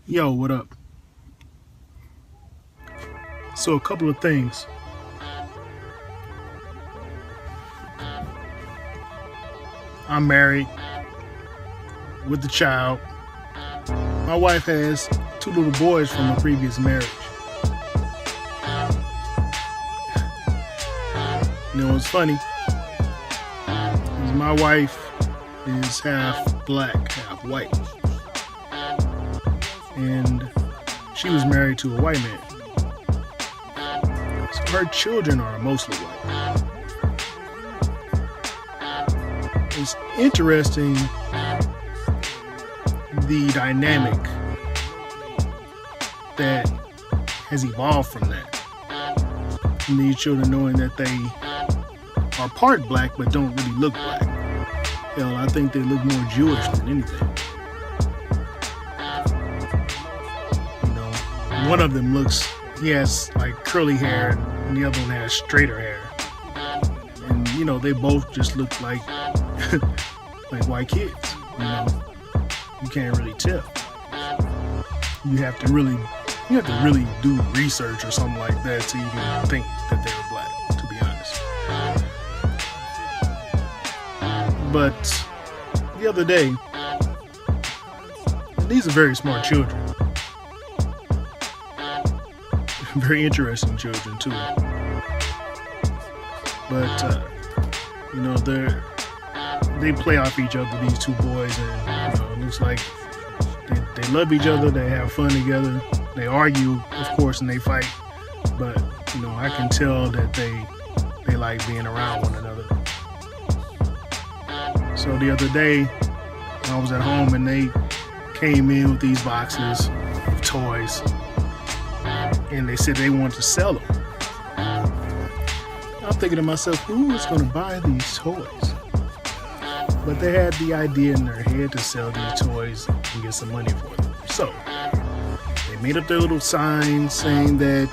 Yo, what up? So, a couple of things. I'm married with a child. My wife has two little boys from a previous marriage. You know what's funny? Is my wife is half black, half white. And she was married to a white man. So her children are mostly white. It's interesting the dynamic that has evolved from that. And these children knowing that they are part black but don't really look black. Hell, I think they look more Jewish than anything. You know, one of them he has like curly hair and the other one has straighter hair. And, you know, they both just look like like white kids, you know. You can't really tell. You have to really do research or something like that to even think that they were black, to be honest. But the other day, and these are very smart children, very interesting children too. But you know, they play off each other, these two boys, and you know, it looks like they love each other, they have fun together, they argue, of course, and they fight, but you know, I can tell that they like being around one another. So the other day, I was at home and they came in with these boxes of toys, and they said they wanted to sell them. I'm thinking to myself, who is going to buy these toys? But they had the idea in their head to sell these toys and get some money for them. So they made up their little sign saying that,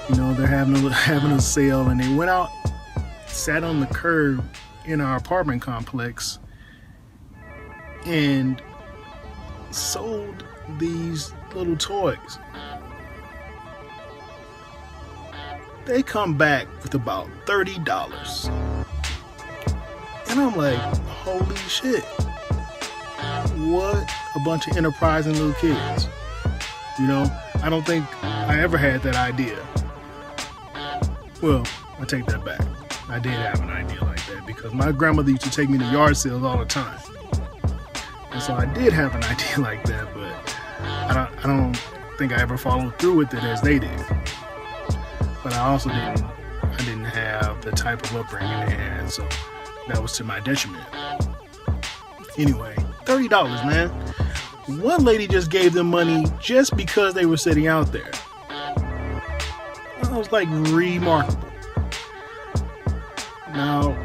you know, they're having a sale, and they went out, sat on the curb in our apartment complex, and sold these little toys. They come back with about $30. And I'm like, holy shit. What a bunch of enterprising little kids. You know, I don't think I ever had that idea. Well, I take that back. I did have an idea like that because my grandmother used to take me to yard sales all the time. And so I did have an idea like that, but I don't think I ever followed through with it as they did. But I also didn't have the type of upbringing they had, so that was to my detriment. Anyway, $30, man. One lady just gave them money just because they were sitting out there. That was like remarkable. Now,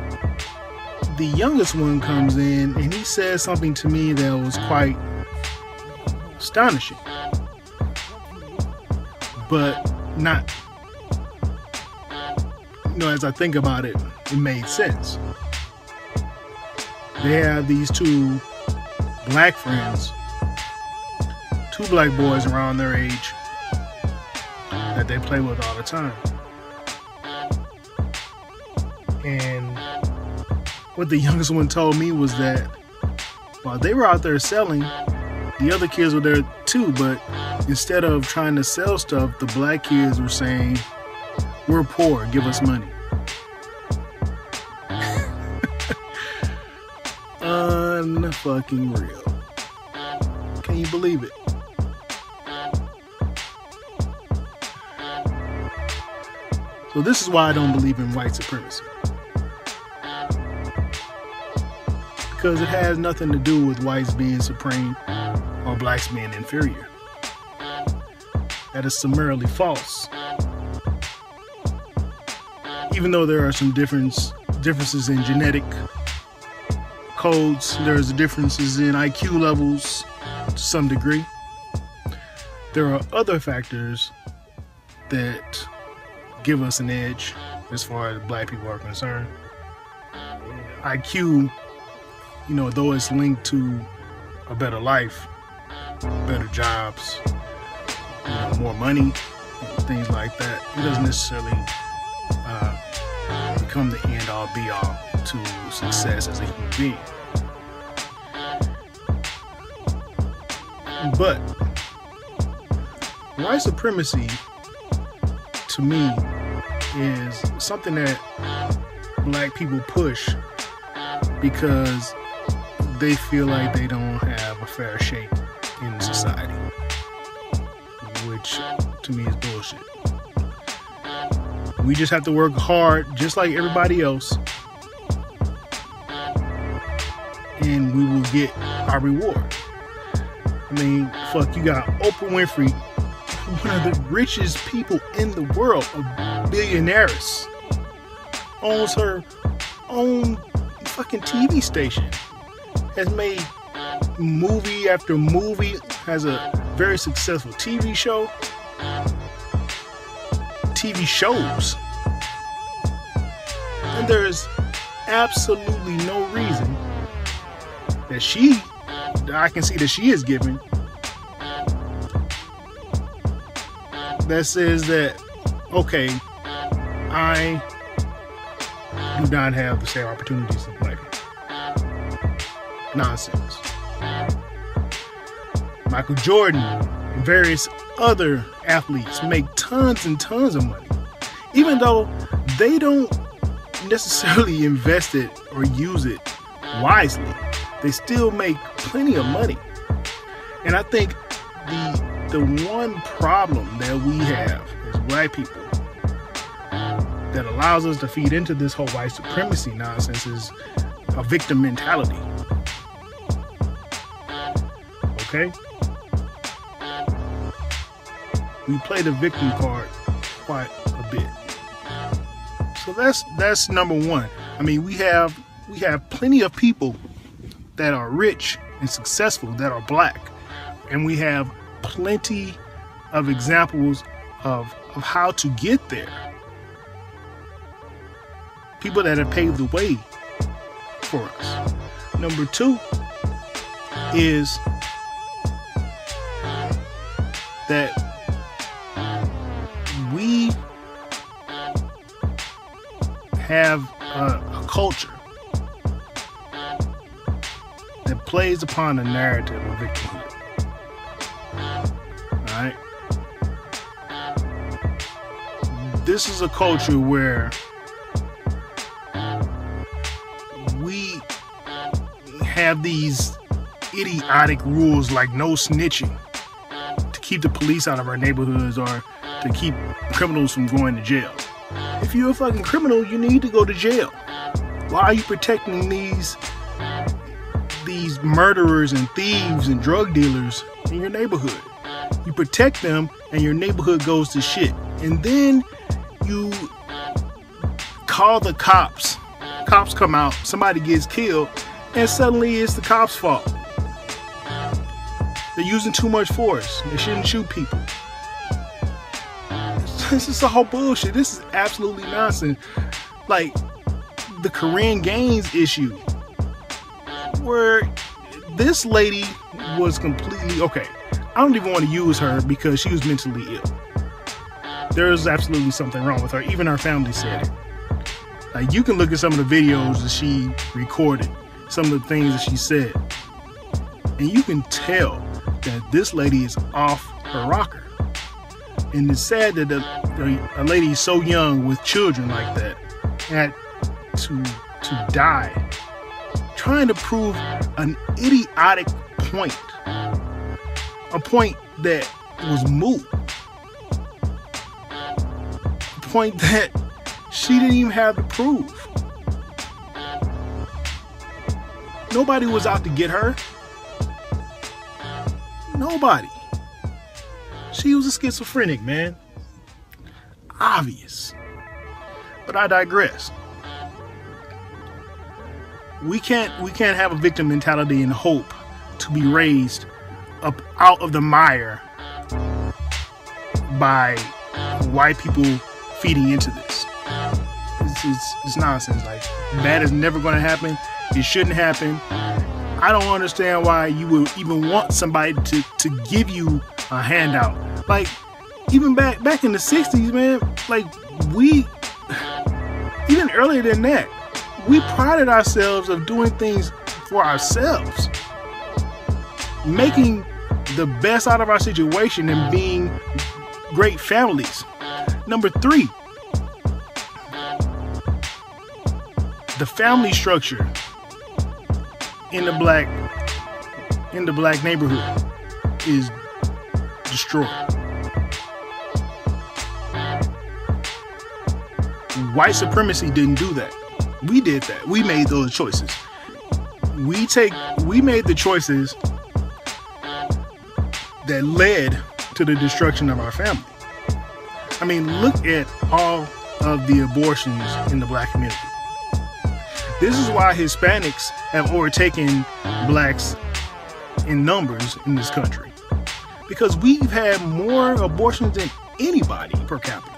the youngest one comes in and he says something to me that was quite astonishing, but not, you know, as I think about it, it made sense. They have these two black friends, two black boys around their age that they play with all the time. And what the youngest one told me was that while they were out there selling, the other kids were there too, but instead of trying to sell stuff, the black kids were saying, "We're poor, give us money." Unfucking real. Can you believe it? So this is why I don't believe in white supremacy. Because it has nothing to do with whites being supreme or blacks being inferior. That is summarily false. Even though there are some differences in genetic codes, there's differences in IQ levels to some degree. There are other factors that give us an edge as far as black people are concerned. IQ, you know, though it's linked to a better life, better jobs, more money and things like that. It doesn't necessarily become the end all be all to success as a human being. But white supremacy, to me, is something that black people push because they feel like they don't have a fair shake in society, which to me is bullshit. We just have to work hard just like everybody else, and we will get our reward. I mean, fuck, you got Oprah Winfrey, one of the richest people in the world, a billionaire, owns her own fucking TV station, has made movie after movie, has a very successful TV shows, and there is absolutely no reason that I can see that she is given that says that, okay, I do not have the same opportunities as black people. Nonsense. Michael Jordan and various other athletes make tons and tons of money, even though they don't necessarily invest it or use it wisely. They still make plenty of money. And I think the one problem that we have as black people that allows us to feed into this whole white supremacy nonsense is a victim mentality. Okay? We play the victim card quite a bit. So that's number one. I mean, we have plenty of people that are rich and successful that are black, and we have plenty of examples of how to get there. People that have paved the way for us. Number two is that we have a culture that plays upon the narrative of victimhood. Alright? This is a culture where we have these idiotic rules like no snitching to keep the police out of our neighborhoods or to keep criminals from going to jail. If you're a fucking criminal, you need to go to jail. Why are you protecting these murderers and thieves and drug dealers in your neighborhood? You protect them and your neighborhood goes to shit. And then you call the cops. Cops come out, somebody gets killed, and suddenly it's the cops' fault. They're using too much force. They shouldn't shoot people. This is all bullshit. This is absolutely nonsense. Like the Korean Gaines issue, where this lady was completely okay. I don't even want to use her because she was mentally ill. There is absolutely something wrong with her. Even her family said it. Like, you can look at some of the videos that she recorded, some of the things that she said, and you can tell that this lady is off her rocker. And it's sad that a lady so young with children like that had to die trying to prove an idiotic point, a point that was moot, a point that she didn't even have to prove. Nobody was out to get her. Nobody. She was a schizophrenic, man. Obvious. But I digress. We can't have a victim mentality and hope to be raised up out of the mire by white people feeding into this. It's nonsense. Like, that is never going to happen. It shouldn't happen. I don't understand why you would even want somebody to give you a handout. Like, even back in the 60s, man, like even earlier than that, we prided ourselves of doing things for ourselves, making the best out of our situation and being great families. Number 3, the family structure in the black neighborhood is destroyed. White supremacy didn't do that. We did that. We made those choices. We made the choices that led to the destruction of our family. I mean, look at all of the abortions in the black community. This is why Hispanics have overtaken blacks in numbers in this country. Because we've had more abortions than anybody per capita.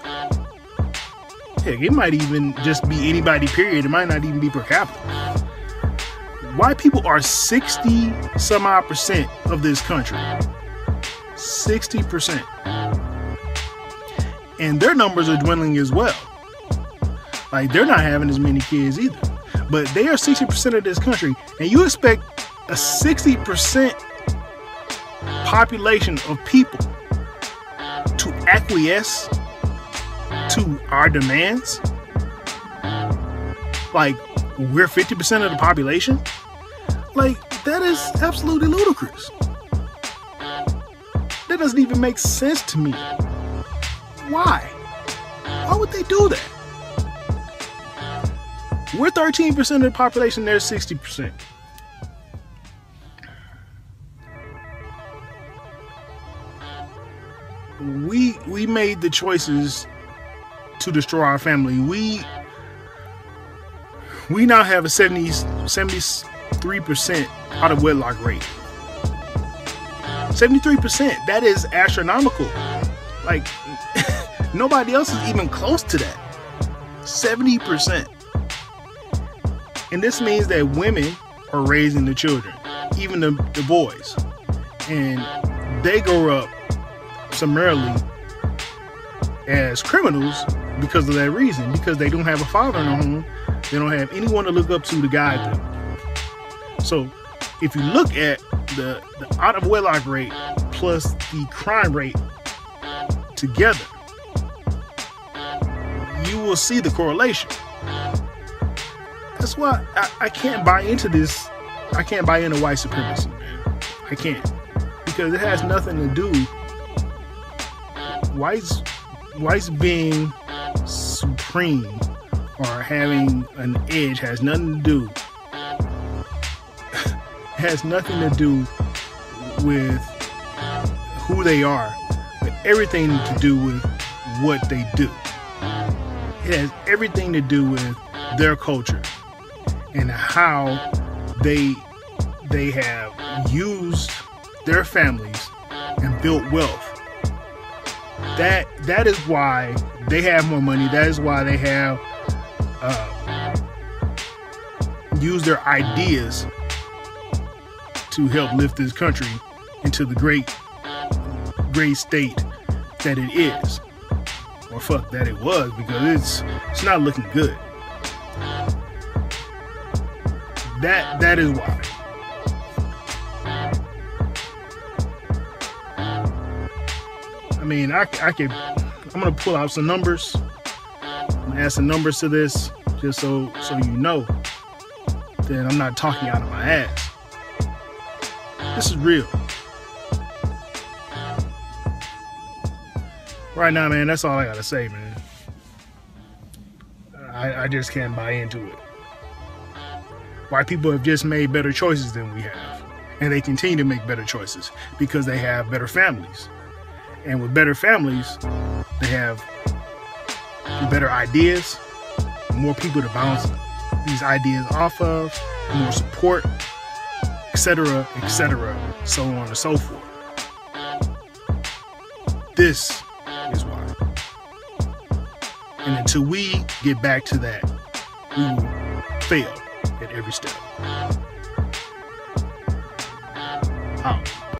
Heck, it might even just be anybody, period. It might not even be per capita. White people are 60 some odd percent of this country. 60%. And their numbers are dwindling as well. Like, they're not having as many kids either. But they are 60% of this country. And you expect a 60% population of people to acquiesce to our demands? Like, we're 50% of the population? Like, that is absolutely ludicrous. That doesn't even make sense to me. Why? Why would they do that? We're 13% of the population, they're 60%. We made the choices to destroy our family. We now have a 73% out of wedlock rate. 73%. That is astronomical. Like, nobody else is even close to that. 70%. And this means that women are raising the children, even the boys. And they grow up summarily as criminals because of that reason. Because they don't have a father in the home. They don't have anyone to look up to guide them. So if you look at the out of wedlock rate plus the crime rate together, you will see the correlation. That's why I can't buy into this. I can't buy into white supremacy, man. I can't. Because it has nothing to do. Whites being supreme or having an edge has nothing to do. Has nothing to do with who they are, but everything to do with what they do. It has everything to do with their culture and how they have used their families and built wealth. That is why they have more money. That is why they have used their ideas to help lift this country into the great state that it is. Or fuck that it was, because it's not looking good. That is why. I mean, I'm gonna pull out some numbers. I'm gonna add some numbers to this, just so you know that I'm not talking out of my ass. This is real. Right now, man, that's all I gotta say, man. I just can't buy into it. White people have just made better choices than we have. And they continue to make better choices because they have better families. And with better families, they have better ideas, more people to bounce these ideas off of, more support, etc., so on and so forth. This is why. And until we get back to that, we will fail at every step. Out.